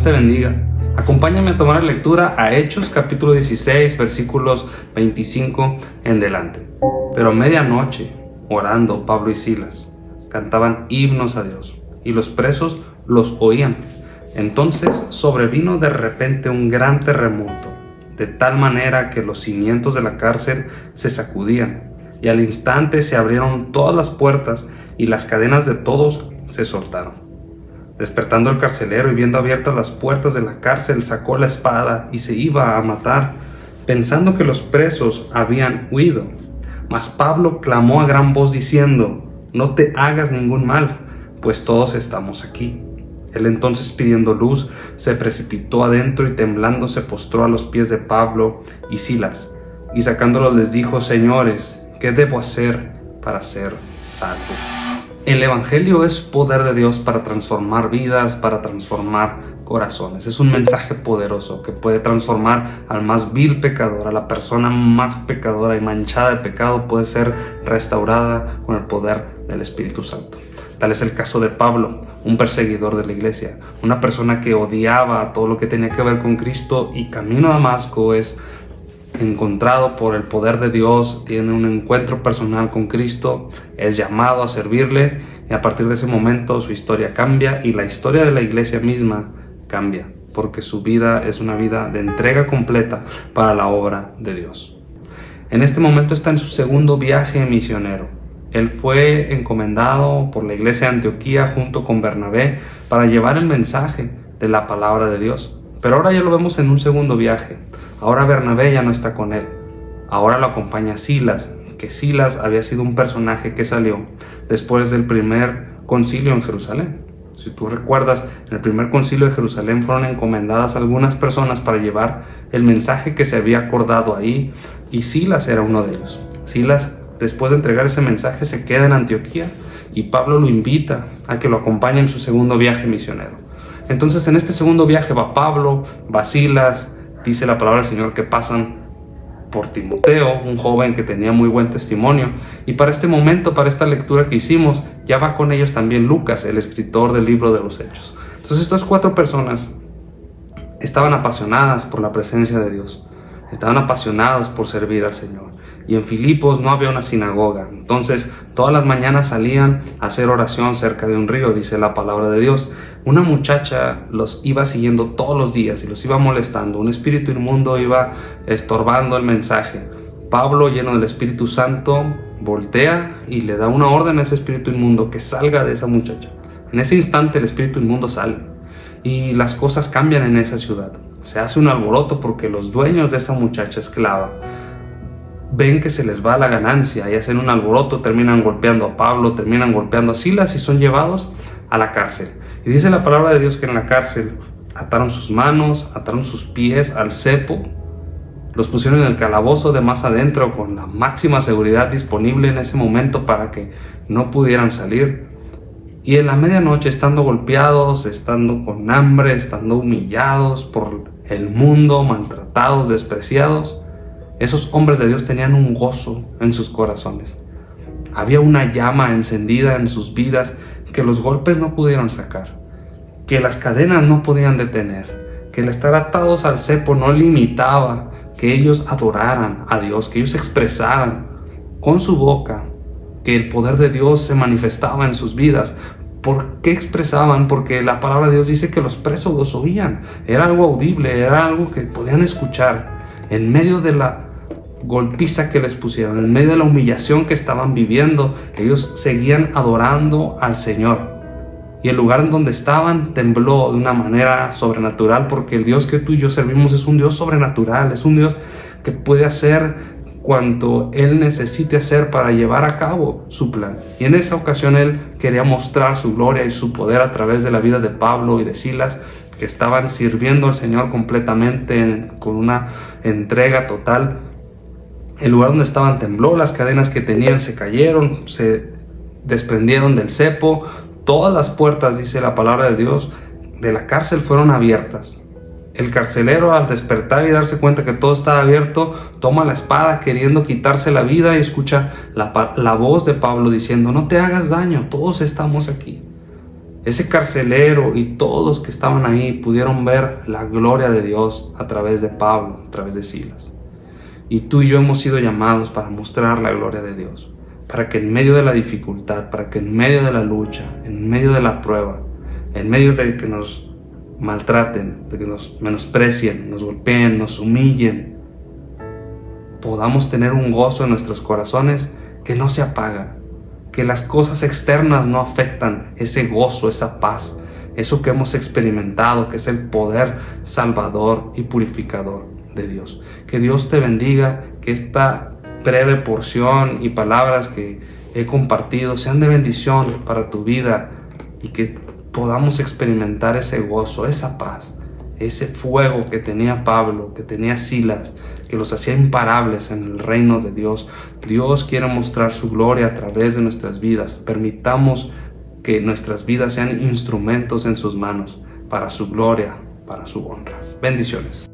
te bendiga. Acompáñame a tomar lectura a Hechos capítulo 16 versículos 25 en delante. Pero a medianoche, orando Pablo y Silas, cantaban himnos a Dios, y los presos los oían. Entonces sobrevino de repente un gran terremoto, de tal manera que los cimientos de la cárcel se sacudían, y al instante se abrieron todas las puertas, y las cadenas de todos se soltaron. Despertando el carcelero y viendo abiertas las puertas de la cárcel, sacó la espada y se iba a matar, pensando que los presos habían huido. Mas Pablo clamó a gran voz diciendo: no te hagas ningún mal, pues todos estamos aquí. Él entonces, pidiendo luz, se precipitó adentro y temblando se postró a los pies de Pablo y Silas, y sacándolos les dijo: señores, ¿qué debo hacer para ser salvo? El Evangelio es poder de Dios para transformar vidas, para transformar corazones. Es un mensaje poderoso que puede transformar al más vil pecador, a la persona más pecadora y manchada de pecado, puede ser restaurada con el poder del Espíritu Santo. Tal es el caso de Pablo, un perseguidor de la iglesia, una persona que odiaba todo lo que tenía que ver con Cristo, y camino a Damasco es encontrado por el poder de Dios, tiene un encuentro personal con Cristo, es llamado a servirle, y a partir de ese momento su historia cambia y la historia de la iglesia misma cambia, porque su vida es una vida de entrega completa para la obra de Dios. En este momento está en su segundo viaje misionero. Él fue encomendado por la iglesia de Antioquía junto con Bernabé para llevar el mensaje de la palabra de Dios, pero ahora ya lo vemos en un segundo viaje. Ahora Bernabé ya no está con él, ahora lo acompaña Silas, que Silas había sido un personaje que salió después del primer concilio en Jerusalén. Si tú recuerdas, en el primer concilio de Jerusalén fueron encomendadas algunas personas para llevar el mensaje que se había acordado ahí, y Silas era uno de ellos. Silas, después de entregar ese mensaje, se queda en Antioquía, y Pablo lo invita a que lo acompañe en su segundo viaje misionero. Entonces en este segundo viaje va Pablo, va Silas. Dice la palabra del Señor que pasan por Timoteo, un joven que tenía muy buen testimonio, y para este momento, para esta lectura que hicimos, ya va con ellos también Lucas, el escritor del libro de los Hechos. Entonces estas 4 personas estaban apasionadas por la presencia de Dios, estaban apasionadas por servir al Señor, y en Filipos no había una sinagoga. Entonces todas las mañanas salían a hacer oración cerca de un río, dice la palabra de Dios. Una muchacha los iba siguiendo todos los días y los iba molestando. Un espíritu inmundo iba estorbando el mensaje. Pablo, lleno del Espíritu Santo, voltea y le da una orden a ese espíritu inmundo que salga de esa muchacha. En ese instante el espíritu inmundo sale y las cosas cambian en esa ciudad. Se hace un alboroto porque los dueños de esa muchacha esclava ven que se les va la ganancia y hacen un alboroto, terminan golpeando a Pablo, terminan golpeando a Silas y son llevados a la cárcel. Y dice la palabra de Dios que en la cárcel ataron sus manos, ataron sus pies al cepo, los pusieron en el calabozo de más adentro con la máxima seguridad disponible en ese momento para que no pudieran salir. Y en la medianoche, estando golpeados, estando con hambre, estando humillados por el mundo, maltratados, despreciados, esos hombres de Dios tenían un gozo en sus corazones. Había una llama encendida en sus vidas que los golpes no pudieron sacar, que las cadenas no podían detener, que el estar atados al cepo no limitaba que ellos adoraran a Dios, que ellos expresaran con su boca que el poder de Dios se manifestaba en sus vidas. ¿Por qué expresaban? Porque la palabra de Dios dice que los presos los oían. Era algo audible, era algo que podían escuchar. En medio de la golpiza que les pusieron, en medio de la humillación que estaban viviendo, ellos seguían adorando al Señor. Y el lugar en donde estaban tembló de una manera sobrenatural, porque el Dios que tú y yo servimos es un Dios sobrenatural, es un Dios que puede hacer cuanto Él necesite hacer para llevar a cabo su plan. Y en esa ocasión Él quería mostrar su gloria y su poder a través de la vida de Pablo y de Silas, que estaban sirviendo al Señor completamente, con una entrega total. El lugar donde estaban tembló, las cadenas que tenían se cayeron, se desprendieron del cepo. Todas las puertas, dice la palabra de Dios, de la cárcel fueron abiertas. El carcelero, al despertar y darse cuenta que todo estaba abierto, toma la espada queriendo quitarse la vida y escucha la voz de Pablo diciendo: no te hagas daño, todos estamos aquí. ese carcelero y todos los que estaban ahí pudieron ver la gloria de Dios a través de Pablo, a través de Silas. Y tú y yo hemos sido llamados para mostrar la gloria de Dios, para que en medio de la dificultad, para que en medio de la lucha, en medio de la prueba, en medio de que nos maltraten, de que nos menosprecien, nos golpeen, nos humillen, podamos tener un gozo en nuestros corazones que no se apaga, que las cosas externas no afectan ese gozo, esa paz, eso que hemos experimentado, que es el poder salvador y purificador de Dios. Que Dios te bendiga, que esta breve porción y palabras que he compartido sean de bendición para tu vida y que podamos experimentar ese gozo, esa paz, ese fuego que tenía Pablo, que tenía Silas, que los hacía imparables en el reino de Dios. Dios quiere mostrar su gloria a través de nuestras vidas. Permitamos que nuestras vidas sean instrumentos en sus manos para su gloria, para su honra. Bendiciones.